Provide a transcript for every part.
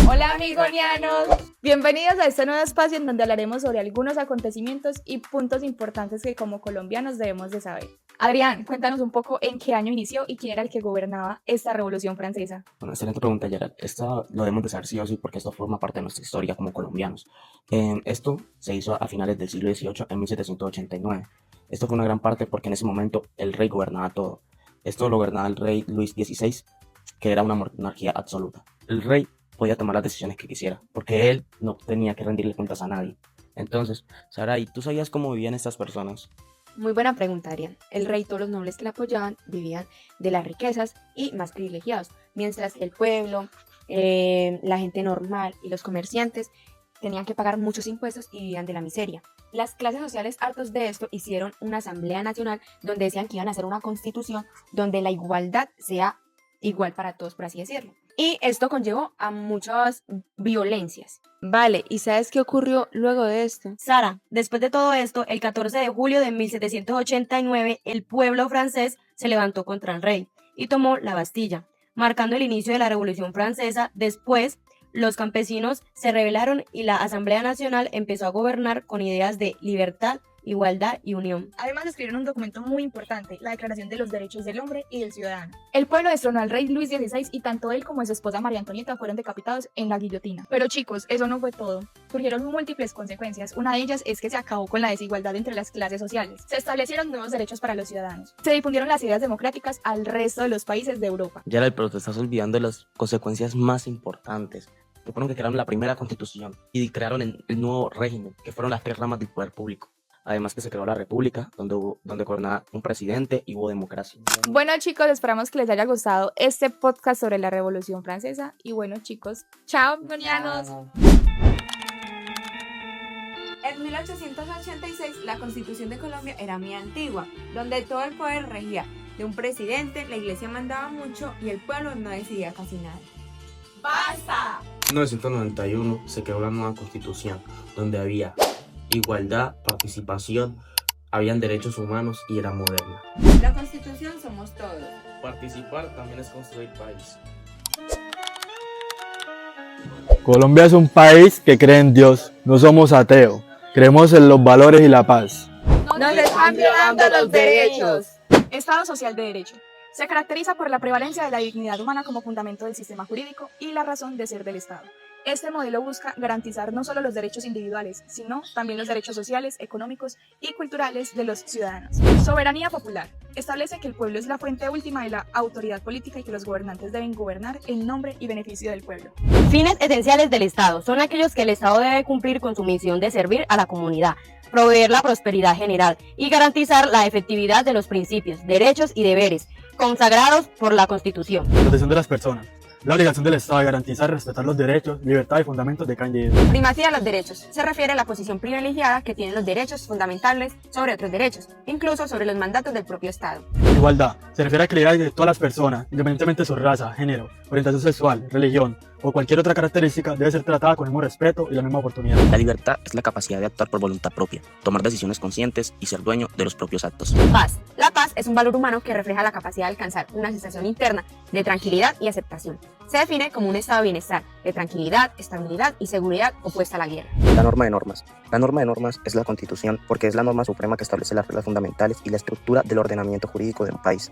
Hola amigonianos, bienvenidos a este nuevo espacio en donde hablaremos sobre algunos acontecimientos y puntos importantes que como colombianos debemos de saber. Adrián, cuéntanos un poco en qué año inició y quién era el que gobernaba esta Revolución Francesa. Bueno, excelente pregunta, Gerard. Esto lo debemos de saber sí o sí porque esto forma parte de nuestra historia como colombianos. Esto se hizo a finales del siglo XVIII, en 1789. Esto fue una gran parte porque en ese momento el rey gobernaba todo. Esto lo gobernaba el rey Luis XVI, que era una monarquía absoluta. El rey podía tomar las decisiones que quisiera, porque él no tenía que rendirle cuentas a nadie. Entonces, Saray, ¿tú sabías cómo vivían estas personas? Muy buena pregunta, Arián. El rey y todos los nobles que le apoyaban vivían de las riquezas y más privilegiados, mientras que el pueblo, la gente normal y los comerciantes tenían que pagar muchos impuestos y vivían de la miseria. Las clases sociales, hartos de esto, hicieron una asamblea nacional donde decían que iban a hacer una constitución donde la igualdad sea igual para todos, por así decirlo. Y esto conllevó a muchas violencias. Vale, ¿y sabes qué ocurrió luego de esto? Sara, después de todo esto, el 14 de julio de 1789, el pueblo francés se levantó contra el rey y tomó la Bastilla, marcando el inicio de la Revolución Francesa. Después, los campesinos se rebelaron y la Asamblea Nacional empezó a gobernar con ideas de libertad, igualdad y unión. Además escribieron un documento muy importante, la Declaración de los Derechos del Hombre y del Ciudadano. El pueblo destronó al rey Luis XVI y tanto él como su esposa María Antonieta fueron decapitados en la guillotina. Pero chicos, eso no fue todo. Surgieron múltiples consecuencias. Una de ellas es que se acabó con la desigualdad entre las clases sociales. Se establecieron nuevos derechos para los ciudadanos. Se difundieron las ideas democráticas al resto de los países de Europa. Gerard, pero te estás olvidando de las consecuencias más importantes. Fueron que crearon la primera constitución y crearon el nuevo régimen, que fueron las tres ramas del poder público. Además que se creó la república, donde gobernaba un presidente y hubo democracia. Bueno chicos, esperamos que les haya gustado este podcast sobre la Revolución Francesa. Y bueno chicos, chao amigonianos. En 1886, la Constitución de Colombia era muy antigua, donde todo el poder regía de un presidente, la iglesia mandaba mucho y el pueblo no decidía casi nada. ¡Basta! En 1991 se creó la nueva constitución, donde había igualdad, participación, habían derechos humanos y era moderna. La Constitución somos todos. Participar también es construir país. Colombia es un país que cree en Dios, no somos ateos, creemos en los valores y la paz. ¡Nos están violando los derechos! Estado social de derecho. Se caracteriza por la prevalencia de la dignidad humana como fundamento del sistema jurídico y la razón de ser del Estado. Este modelo busca garantizar no solo los derechos individuales, sino también los derechos sociales, económicos y culturales de los ciudadanos. Soberanía popular. Establece que el pueblo es la fuente última de la autoridad política y que los gobernantes deben gobernar en nombre y beneficio del pueblo. Fines esenciales del Estado son aquellos que el Estado debe cumplir con su misión de servir a la comunidad, proveer la prosperidad general y garantizar la efectividad de los principios, derechos y deberes consagrados por la Constitución. Protección de las personas. La obligación del Estado de garantizar y respetar los derechos, libertad y fundamentos de cada individuo. Primacía de los derechos. Se refiere a la posición privilegiada que tienen los derechos fundamentales sobre otros derechos, incluso sobre los mandatos del propio Estado. Igualdad. Se refiere a equilibrar de todas las personas, independientemente de su raza, género, orientación sexual, religión o cualquier otra característica, debe ser tratada con el mismo respeto y la misma oportunidad. La libertad es la capacidad de actuar por voluntad propia, tomar decisiones conscientes y ser dueño de los propios actos. Paz. La paz es un valor humano que refleja la capacidad de alcanzar una sensación interna de tranquilidad y aceptación. Se define como un estado de bienestar, de tranquilidad, estabilidad y seguridad opuesta a la guerra. La norma de normas. La norma de normas es la Constitución porque es la norma suprema que establece las reglas fundamentales y la estructura del ordenamiento jurídico de un país.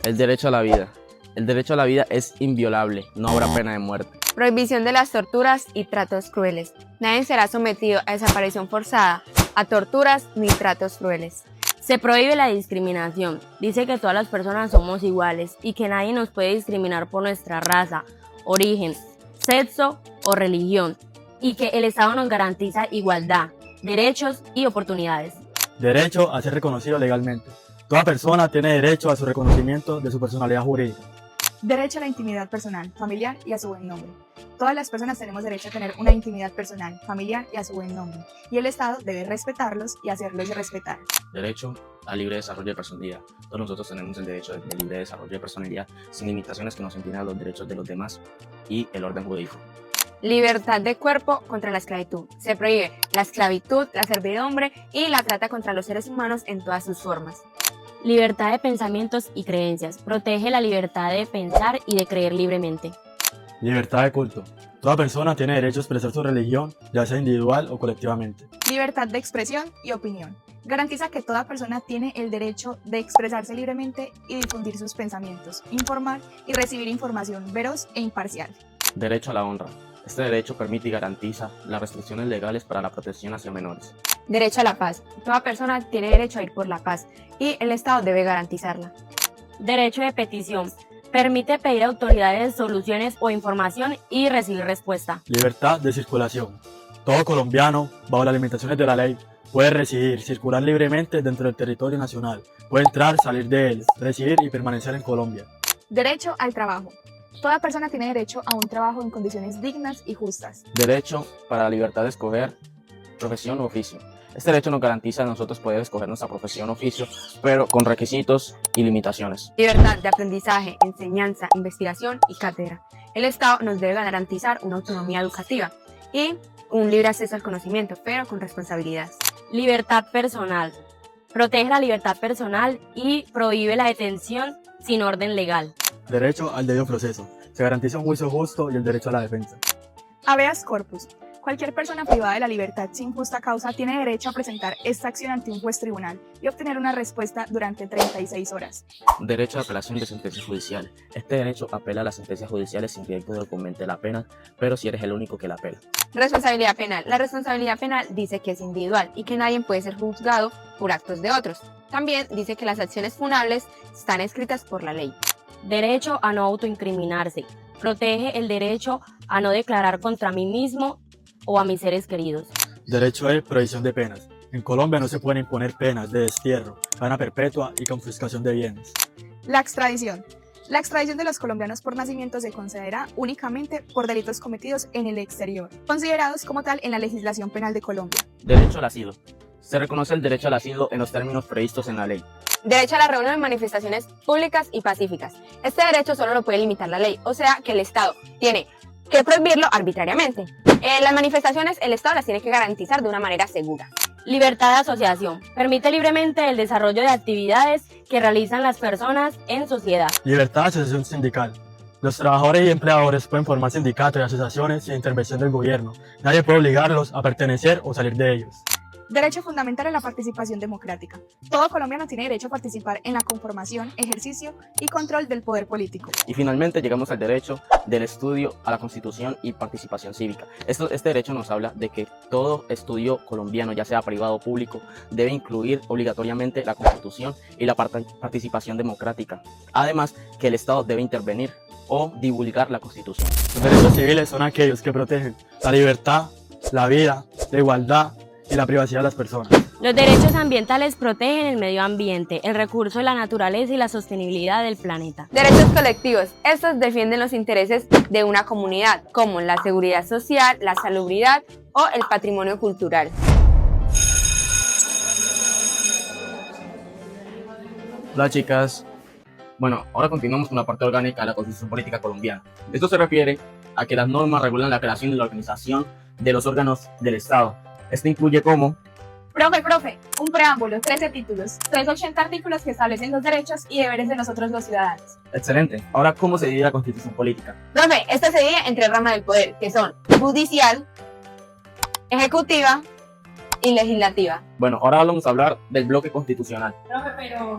El derecho a la vida. El derecho a la vida es inviolable, no habrá pena de muerte. Prohibición de las torturas y tratos crueles. Nadie será sometido a desaparición forzada, a torturas ni tratos crueles. Se prohíbe la discriminación. Dice que todas las personas somos iguales y que nadie nos puede discriminar por nuestra raza, origen, sexo o religión. Y que el Estado nos garantiza igualdad, derechos y oportunidades. Derecho a ser reconocido legalmente. Toda persona tiene derecho a su reconocimiento de su personalidad jurídica. Derecho a la intimidad personal, familiar y a su buen nombre. Todas las personas tenemos derecho a tener una intimidad personal, familiar y a su buen nombre. Y el Estado debe respetarlos y hacerlos respetar. Derecho al libre desarrollo de personalidad. Todos nosotros tenemos el derecho de libre desarrollo de personalidad sin limitaciones que nos impidan los derechos de los demás y el orden jurídico. Libertad de cuerpo contra la esclavitud. Se prohíbe la esclavitud, la servidumbre y la trata contra los seres humanos en todas sus formas. Libertad de pensamientos y creencias. Protege la libertad de pensar y de creer libremente. Libertad de culto. Toda persona tiene derecho a expresar su religión, ya sea individual o colectivamente. Libertad de expresión y opinión. Garantiza que toda persona tiene el derecho de expresarse libremente y difundir sus pensamientos, informar y recibir información veraz e imparcial. Derecho a la honra. Este derecho permite y garantiza las restricciones legales para la protección hacia menores. Derecho a la paz. Toda persona tiene derecho a ir por la paz y el Estado debe garantizarla. Derecho de petición. Permite pedir a autoridades soluciones o información y recibir respuesta. Libertad de circulación. Todo colombiano, bajo las limitaciones de la ley, puede residir, circular libremente dentro del territorio nacional. Puede entrar, salir de él, residir y permanecer en Colombia. Derecho al trabajo. Toda persona tiene derecho a un trabajo en condiciones dignas y justas. Derecho para la libertad de escoger profesión o oficio. Este derecho nos garantiza a nosotros poder escoger nuestra profesión o oficio, pero con requisitos y limitaciones. Libertad de aprendizaje, enseñanza, investigación y cátedra. El Estado nos debe garantizar una autonomía educativa y un libre acceso al conocimiento, pero con responsabilidad. Libertad personal. Protege la libertad personal y prohíbe la detención sin orden legal. Derecho al debido proceso. Se garantiza un juicio justo y el derecho a la defensa. Habeas corpus. Cualquier persona privada de la libertad sin justa causa tiene derecho a presentar esta acción ante un juez tribunal y obtener una respuesta durante 36 horas. Derecho a apelación de sentencias judiciales. Este derecho apela a las sentencias judiciales sin que el documente la pena, pero si eres el único que la apela. Responsabilidad penal. La responsabilidad penal dice que es individual y que nadie puede ser juzgado por actos de otros. También dice que las acciones funables están escritas por la ley. Derecho a no autoincriminarse. Protege el derecho a no declarar contra mí mismo o a mis seres queridos. Derecho de prohibición de penas. En Colombia no se pueden imponer penas de destierro, cadena perpetua y confiscación de bienes. La extradición. La extradición de los colombianos por nacimiento se concederá únicamente por delitos cometidos en el exterior, considerados como tal en la legislación penal de Colombia. Derecho al asilo. Se reconoce el derecho al asilo en los términos previstos en la ley. Derecho a la reunión en manifestaciones públicas y pacíficas. Este derecho solo lo puede limitar la ley, o sea que el Estado tiene que prohibirlo arbitrariamente. Las manifestaciones el Estado las tiene que garantizar de una manera segura. Libertad de asociación. Permite libremente el desarrollo de actividades que realizan las personas en sociedad. Libertad de asociación sindical. Los trabajadores y empleadores pueden formar sindicatos y asociaciones sin intervención del gobierno. Nadie puede obligarlos a pertenecer o salir de ellos. Derecho fundamental a la participación democrática. Todo colombiano tiene derecho a participar en la conformación, ejercicio y control del poder político. Y finalmente llegamos al derecho del estudio a la Constitución y participación cívica. Este derecho nos habla de que todo estudio colombiano, ya sea privado o público, debe incluir obligatoriamente la Constitución y la participación democrática. Además, que el Estado debe intervenir o divulgar la Constitución. Los derechos civiles son aquellos que protegen la libertad, la vida, la igualdad y la privacidad de las personas. Los derechos ambientales protegen el medio ambiente, el recurso de la naturaleza y la sostenibilidad del planeta. Derechos colectivos. Estos defienden los intereses de una comunidad, como la seguridad social, la salubridad o el patrimonio cultural. Hola chicas. Bueno, ahora continuamos con la parte orgánica de la Constitución Política Colombiana. Esto se refiere a que las normas regulan la creación y la organización de los órganos del Estado. Esto incluye como... Profe, un preámbulo, 13 títulos, 380 artículos que establecen los derechos y deberes de nosotros los ciudadanos. Excelente. Ahora, ¿cómo se divide la Constitución Política? Profe, esto se divide en 3 ramas del poder, que son judicial, ejecutiva y legislativa. Bueno, ahora vamos a hablar del bloque constitucional.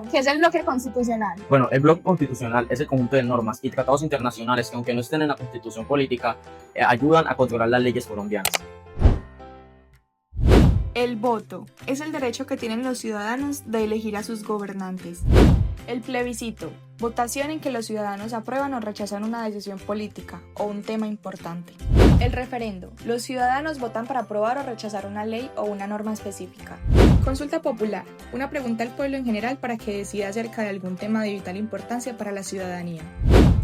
¿Qué es el bloque constitucional? Bueno, el bloque constitucional es el conjunto de normas y tratados internacionales que, aunque no estén en la Constitución Política, ayudan a controlar las leyes colombianas. El voto es el derecho que tienen los ciudadanos de elegir a sus gobernantes. El plebiscito, votación en que los ciudadanos aprueban o rechazan una decisión política o un tema importante. El referendo, los ciudadanos votan para aprobar o rechazar una ley o una norma específica. Consulta popular, una pregunta al pueblo en general para que decida acerca de algún tema de vital importancia para la ciudadanía.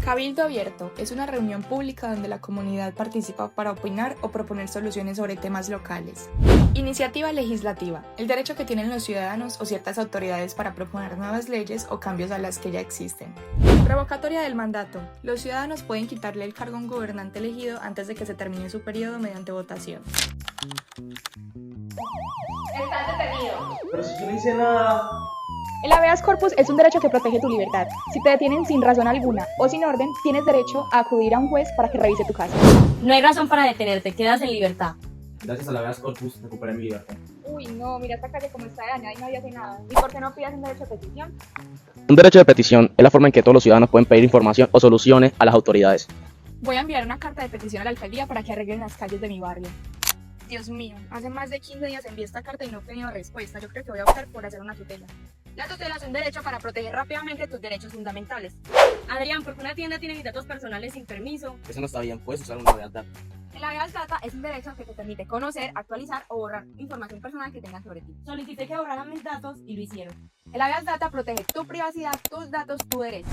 Cabildo abierto es una reunión pública donde la comunidad participa para opinar o proponer soluciones sobre temas locales. Iniciativa legislativa, el derecho que tienen los ciudadanos o ciertas autoridades para proponer nuevas leyes o cambios a las que ya existen. Revocatoria del mandato, los ciudadanos pueden quitarle el cargo a un gobernante elegido antes de que se termine su periodo mediante votación. Estás detenido. Pero si yo no hice nada. El habeas corpus es un derecho que protege tu libertad. Si te detienen sin razón alguna o sin orden, tienes derecho a acudir a un juez para que revise tu caso. No hay razón para detenerte, quedas en libertad. Gracias a la habeas corpus recuperé mi libertad. Uy, no, mira esta calle como está dañada y nadie hace nada. ¿Y por qué no pidas un derecho de petición? Un derecho de petición es la forma en que todos los ciudadanos pueden pedir información o soluciones a las autoridades. Voy a enviar una carta de petición a la alcaldía para que arreglen las calles de mi barrio. Dios mío, hace más de 15 días envié esta carta y no he tenido respuesta. Yo creo que voy a optar por hacer una tutela. La tutela es un derecho para proteger rápidamente tus derechos fundamentales. Adrián, porque una tienda tiene mis datos personales sin permiso. Eso no está bien, puedes usar una habeas data. El habeas data es un derecho que te permite conocer, actualizar o borrar información personal que tengan sobre ti. Solicité que borraran mis datos y lo hicieron. El habeas data protege tu privacidad, tus datos, tu derecho.